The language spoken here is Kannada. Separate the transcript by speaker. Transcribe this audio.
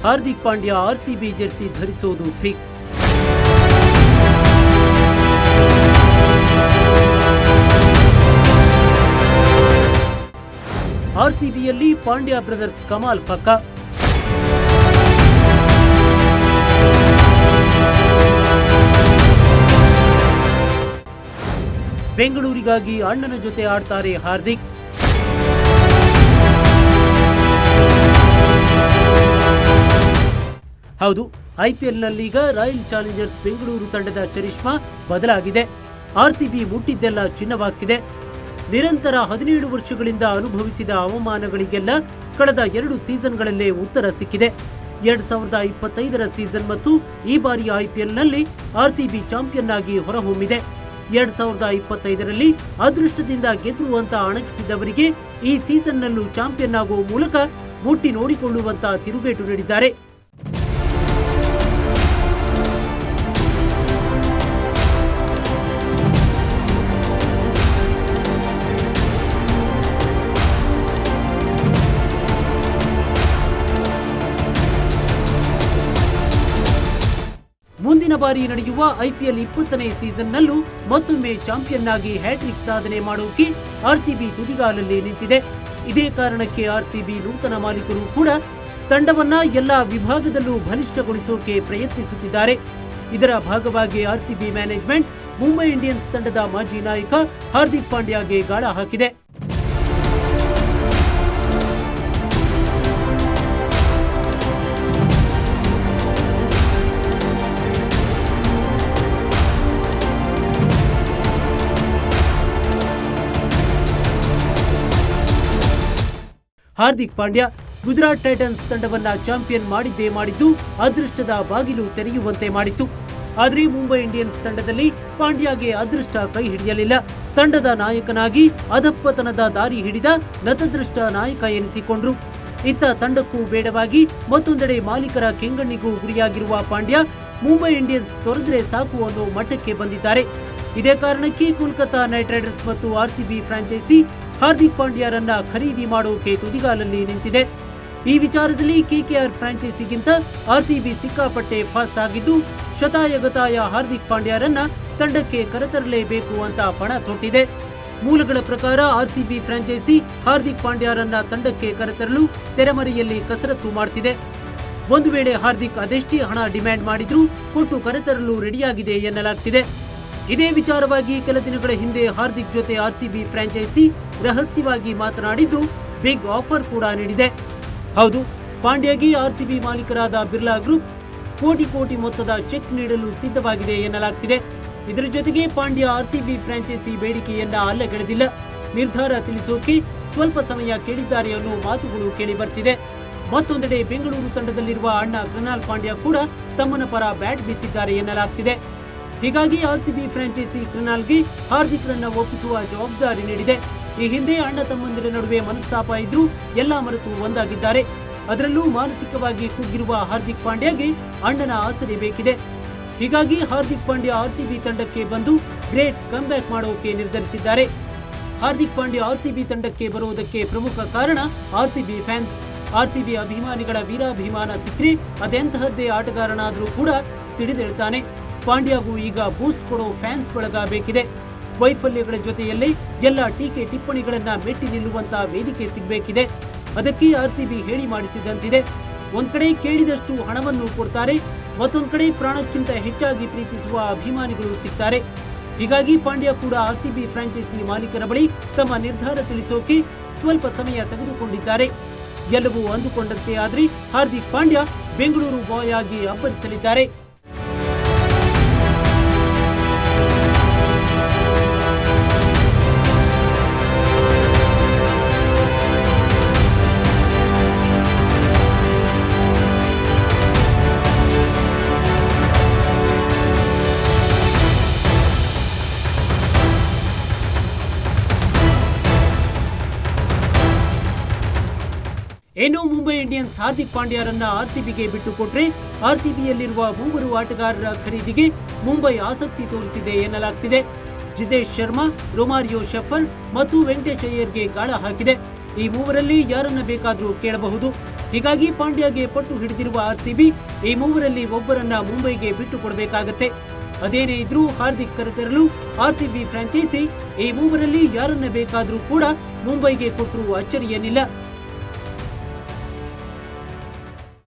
Speaker 1: ಹಾರ್ದಿಕ್ ಪಾಂಡ್ಯ ಆರ್ಸಿಬಿ ಜೆರ್ಸಿ ಧರಿಸೋದು ಫಿಕ್ಸ್. ಆರ್ಸಿಬಿಯಲ್ಲಿ ಪಾಂಡ್ಯ ಬ್ರದರ್ಸ್ ಕಮಾಲ್ ಪಕ್ಕ. ಬೆಂಗಳೂರಿಗಾಗಿ ಅಣ್ಣನ ಜೊತೆ ಆಡ್ತಾರೆ ಹಾರ್ದಿಕ್. ಹೌದು, ಐಪಿಎಲ್ನಲ್ಲೀಗ ರಾಯಲ್ ಚಾಲೆಂಜರ್ಸ್ ಬೆಂಗಳೂರು ತಂಡದ ಚರಿಷ್ಮಾ ಬದಲಾಗಿದೆ. ಆರ್ಸಿಬಿ ಮುಟ್ಟಿದ್ದೆಲ್ಲ ಚಿನ್ನವಾಗ್ತಿದೆ. ನಿರಂತರ 17 ವರ್ಷಗಳಿಂದ ಅನುಭವಿಸಿದ ಅವಮಾನಗಳಿಗೆಲ್ಲ ಕಳೆದ 2 ಸೀಸನ್ಗಳಲ್ಲೇ ಉತ್ತರ ಸಿಕ್ಕಿದೆ. 2025ರ ಸೀಸನ್ ಮತ್ತು ಈ ಬಾರಿಯ ಐಪಿಎಲ್ನಲ್ಲಿ ಆರ್ಸಿಬಿ ಚಾಂಪಿಯನ್ ಆಗಿ ಹೊರಹೊಮ್ಮಿದೆ. 2025ರಲ್ಲಿ ಅದೃಷ್ಟದಿಂದ ಗೆದ್ರು ಅಂತ ಅಣಕಿಸಿದವರಿಗೆ ಈ ಸೀಸನ್ನಲ್ಲೂ ಚಾಂಪಿಯನ್ ಆಗುವ ಮೂಲಕ ಮುಟ್ಟಿ ನೋಡಿಕೊಳ್ಳುವಂತ ತಿರುಗೇಟು ನೀಡಿದ್ದಾರೆ. ಮುಂದಿನ ಬಾರಿ ನಡೆಯುವ ಐಪಿಎಲ್ 20ನೇ ಸೀಸನ್ನಲ್ಲೂ ಮತ್ತೊಮ್ಮೆ ಚಾಂಪಿಯನ್ ಆಗಿ ಹ್ಯಾಟ್ರಿಕ್ ಸಾಧನೆ ಮಾಡೋಕೆ ಆರ್ಸಿಬಿ ತುದಿಗಾಲಲ್ಲಿ ನಿಂತಿದೆ. ಇದೇ ಕಾರಣಕ್ಕೆ ಆರ್ಸಿಬಿ ನೂತನ ಮಾಲೀಕರು ಕೂಡ ತಂಡವನ್ನ ಎಲ್ಲಾ ವಿಭಾಗದಲ್ಲೂ ಬಲಿಷ್ಠಗೊಳಿಸೋಕೆ ಪ್ರಯತ್ನಿಸುತ್ತಿದ್ದಾರೆ. ಇದರ ಭಾಗವಾಗಿ ಆರ್ಸಿಬಿ ಮ್ಯಾನೇಜ್ಮೆಂಟ್ ಮುಂಬೈ ಇಂಡಿಯನ್ಸ್ ತಂಡದ ಮಾಜಿ ನಾಯಕ ಹಾರ್ದಿಕ್ ಪಾಂಡ್ಯಗೆ ಗಾಳ ಹಾಕಿದೆ. ಹಾರ್ದಿಕ್ ಪಾಂಡ್ಯ ಗುಜರಾತ್ ಟೈಟನ್ಸ್ ತಂಡವನ್ನ ಚಾಂಪಿಯನ್ ಮಾಡಿದ್ದು ಅದೃಷ್ಟದ ಬಾಗಿಲು ತೆರೆಯುವಂತೆ ಮಾಡಿತ್ತು. ಆದರೆ ಮುಂಬೈ ಇಂಡಿಯನ್ಸ್ ತಂಡದಲ್ಲಿ ಪಾಂಡ್ಯಗೆ ಅದೃಷ್ಟ ಕೈ ಹಿಡಿಯಲಿಲ್ಲ. ತಂಡದ ನಾಯಕನಾಗಿ ಅಧಪ್ಪತನದ ದಾರಿ ಹಿಡಿದ ನತದೃಷ್ಟ ನಾಯಕ ಎನಿಸಿಕೊಂಡ್ರು. ಇತ್ತ ತಂಡಕ್ಕೂ ಬೇಡವಾಗಿ ಮತ್ತೊಂದೆಡೆ ಮಾಲೀಕರ ಕೆಂಗಣ್ಣಿಗೂ ಗುರಿಯಾಗಿರುವ ಪಾಂಡ್ಯ ಮುಂಬೈ ಇಂಡಿಯನ್ಸ್ ತೊರೆದ್ರೆ ಸಾಕು ಅನ್ನೋ ಮಟ್ಟಕ್ಕೆ ಬಂದಿದ್ದಾರೆ. ಇದೇ ಕಾರಣಕ್ಕೆ ಕೋಲ್ಕತಾ ನೈಟ್ ರೈಡರ್ಸ್ ಮತ್ತು ಆರ್ಸಿಬಿ ಫ್ರಾಂಚೈಸಿ ಹಾರ್ದಿಕ್ ಪಾಂಡ್ಯರನ್ನ ಖರೀದಿ ಮಾಡೋಕೆ ತುದಿಗಾಲಲ್ಲಿ ನಿಂತಿದೆ. ಈ ವಿಚಾರದಲ್ಲಿ ಕೆಕೆಆರ್ ಫ್ರಾಂಚೈಸಿಗಿಂತ ಆರ್ಸಿಬಿ ಸಿಕ್ಕಾಪಟ್ಟೆ ಫಾಸ್ಟ್ ಆಗಿದ್ದು ಶತಾಯಗತಾಯ ಹಾರ್ದಿಕ್ ಪಾಂಡ್ಯರನ್ನ ತಂಡಕ್ಕೆ ಕರೆತರಲೇಬೇಕು ಅಂತ ಪಣ ತೊಟ್ಟಿದೆ. ಮೂಲಗಳ ಪ್ರಕಾರ ಆರ್ಸಿಬಿ ಫ್ರಾಂಚೈಸಿ ಹಾರ್ದಿಕ್ ಪಾಂಡ್ಯರನ್ನ ತಂಡಕ್ಕೆ ಕರೆತರಲು ತೆರೆಮರೆಯಲ್ಲಿ ಕಸರತ್ತು ಮಾಡ್ತಿದೆ. ಒಂದು ವೇಳೆ ಹಾರ್ದಿಕ್ ಅದೆಷ್ಟೇ ಹಣ ಡಿಮ್ಯಾಂಡ್ ಮಾಡಿದ್ರೂ ಕೊಟ್ಟು ಕರೆತರಲು ರೆಡಿಯಾಗಿದೆ ಎನ್ನಲಾಗ್ತಿದೆ. ಇದೇ ವಿಚಾರವಾಗಿ ಕೆಲ ದಿನಗಳ ಹಿಂದೆ ಹಾರ್ದಿಕ್ ಜೊತೆ ಆರ್ಸಿಬಿ ಫ್ರಾಂಚೈಸಿ ರಹಸ್ಯವಾಗಿ ಮಾತನಾಡಿದ್ದು ಬಿಗ್ ಆಫರ್ ಕೂಡ ನೀಡಿದೆ. ಹೌದು, ಪಾಂಡ್ಯಗೆ ಆರ್ಸಿಬಿ ಮಾಲೀಕರಾದ ಬಿರ್ಲಾ ಗ್ರೂಪ್ ಕೋಟಿ ಮೊತ್ತದ ಚೆಕ್ ನೀಡಲು ಸಿದ್ಧವಾಗಿದೆ ಎನ್ನಲಾಗ್ತಿದೆ. ಇದರ ಜೊತೆಗೆ ಪಾಂಡ್ಯ ಆರ್ಸಿಬಿ ಫ್ರಾಂಚೈಸಿ ಬೇಡಿಕೆಯನ್ನ ಅಲ್ಲಗೆಳೆದಿಲ್ಲ. ನಿರ್ಧಾರ ತಿಳಿಸೋಕೆ ಸ್ವಲ್ಪ ಸಮಯ ಕೇಳಿದ್ದಾರೆ ಅನ್ನೋ ಮಾತುಗಳು ಕೇಳಿ ಬರ್ತಿದೆ. ಮತ್ತೊಂದೆಡೆ ಬೆಂಗಳೂರು ತಂಡದಲ್ಲಿರುವ ಅಣ್ಣ ಕೃನಾಲ್ ಪಾಂಡ್ಯ ಕೂಡ ತಮ್ಮನ ಪರ ಬ್ಯಾಟ್ ಬೀಸಿದ್ದಾರೆ ಎನ್ನಲಾಗ್ತಿದೆ. ಹೀಗಾಗಿ ಆರ್ಸಿಬಿ ಫ್ರಾಂಚೈಸಿ ಕೃನಾಲ್ಗೆ ಹಾರ್ದಿಕ್ ರನ್ನ ಒಪ್ಪಿಸುವ ಜವಾಬ್ದಾರಿ ನೀಡಿದೆ. ಈ ಹಿಂದೆ ಅಣ್ಣ ತಮ್ಮಂದಿರ ನಡುವೆ ಮನಸ್ತಾಪ ಇದ್ರೂ ಎಲ್ಲಾ ಮರೆತು ಒಂದಾಗಿದ್ದಾರೆ. ಅದರಲ್ಲೂ ಮಾನಸಿಕವಾಗಿ ಕುಗ್ಗಿರುವ ಹಾರ್ದಿಕ್ ಪಾಂಡ್ಯಗೆ ಅಣ್ಣನ ಆಸರೆ ಬೇಕಿದೆ. ಹೀಗಾಗಿ ಹಾರ್ದಿಕ್ ಪಾಂಡ್ಯ ಆರ್ಸಿಬಿ ತಂಡಕ್ಕೆ ಬಂದು ಗ್ರೇಟ್ ಕಮ್ಬ್ಯಾಕ್ ಮಾಡೋಕೆ ನಿರ್ಧರಿಸಿದ್ದಾರೆ. ಹಾರ್ದಿಕ್ ಪಾಂಡ್ಯ ಆರ್ಸಿಬಿ ತಂಡಕ್ಕೆ ಬರುವುದಕ್ಕೆ ಪ್ರಮುಖ ಕಾರಣ ಆರ್ಸಿಬಿ ಫ್ಯಾನ್ಸ್. ಆರ್ಸಿಬಿ ಅಭಿಮಾನಿಗಳ ವೀರಾಭಿಮಾನ ಸಿಕ್ಕರೆ ಅದೆಂತಹದ್ದೇ ಆಟಗಾರನಾದರೂ ಕೂಡ ಸಿಡಿದೇಳ್ತಾನೆ. ಪಾಂಡ್ಯಗೂ ಈಗ ಬೂಸ್ಟ್ ಕೊಡೋ ಫ್ಯಾನ್ಸ್ ಬಳಗ ಬೇಕಿದೆ. ವೈಫಲ್ಯಗಳ ಜೊತೆಯಲ್ಲೇ ಎಲ್ಲ ಟೀಕೆ ಟಿಪ್ಪಣಿಗಳನ್ನ ಮೆಟ್ಟಿ ನಿಲ್ಲುವಂತ ವೇದಿಕೆ ಸಿಗಬೇಕಿದೆ. ಅದಕ್ಕೆ ಆರ್ಸಿಬಿ ಹೇಳಿ ಮಾಡಿಸಿದಂತಿದೆ. ಒಂದ್ ಕಡೆ ಕೇಳಿದಷ್ಟು ಹಣವನ್ನು ಕೊಡ್ತಾರೆ, ಮತ್ತೊಂದ್ ಕಡೆ ಪ್ರಾಣಕ್ಕಿಂತ ಹೆಚ್ಚಾಗಿ ಪ್ರೀತಿಸುವ ಅಭಿಮಾನಿಗಳು ಸಿಗ್ತಾರೆ. ಹೀಗಾಗಿ ಪಾಂಡ್ಯ ಕೂಡ ಆರ್ಸಿಬಿ ಫ್ರಾಂಚೈಸಿ ಮಾಲೀಕರ ಬಳಿ ತಮ್ಮ ನಿರ್ಧಾರ ತಿಳಿಸೋಕೆ ಸ್ವಲ್ಪ ಸಮಯ ತೆಗೆದುಕೊಂಡಿದ್ದಾರೆ. ಎಲ್ಲವೂ ಅಂದುಕೊಂಡಂತೆ ಆದ್ರೆ ಹಾರ್ದಿಕ್ ಪಾಂಡ್ಯ ಬೆಂಗಳೂರು ಬಾಯ್ ಆಗಿ ಅಬ್ಬರಿಸಲಿದ್ದಾರೆ. ಇನ್ನು ಮುಂಬೈ ಇಂಡಿಯನ್ಸ್ ಹಾರ್ದಿಕ್ ಪಾಂಡ್ಯರನ್ನ ಆರ್ಸಿಬಿಗೆ ಬಿಟ್ಟುಕೊಟ್ರೆ ಆರ್ಸಿಬಿಯಲ್ಲಿರುವ ಮೂವರು ಆಟಗಾರರ ಖರೀದಿಗೆ ಮುಂಬೈ ಆಸಕ್ತಿ ತೋರಿಸಿದೆ ಎನ್ನಲಾಗ್ತಿದೆ. ಜಿತೇಶ್ ಶರ್ಮಾ, ರೊಮಾರಿಯೋ ಶೆಫರ್ಡ್ ಮತ್ತು ವೆಂಕಟೇಶ್ ಅಯ್ಯರ್ಗೆ ಗಾಳ ಹಾಕಿದೆ. ಈ ಮೂವರಲ್ಲಿ ಯಾರನ್ನ ಬೇಕಾದರೂ ಕೇಳಬಹುದು. ಹೀಗಾಗಿ ಪಾಂಡ್ಯಗೆ ಪಟ್ಟು ಹಿಡಿದಿರುವ ಆರ್ಸಿಬಿ ಈ ಮೂವರಲ್ಲಿ ಒಬ್ಬರನ್ನ ಮುಂಬೈಗೆ ಬಿಟ್ಟು ಕೊಡಬೇಕಾಗತ್ತೆ. ಅದೇನೇ ಇದ್ರೂ ಹಾರ್ದಿಕ್ ಕರೆತರಲು ಆರ್ಸಿಬಿ ಫ್ರಾಂಚೈಸಿ ಈ ಮೂವರಲ್ಲಿ ಯಾರನ್ನ ಬೇಕಾದ್ರೂ ಕೂಡ ಮುಂಬೈಗೆ ಕೊಟ್ಟರೂ ಅಚ್ಚರಿಯೇನಿಲ್ಲ.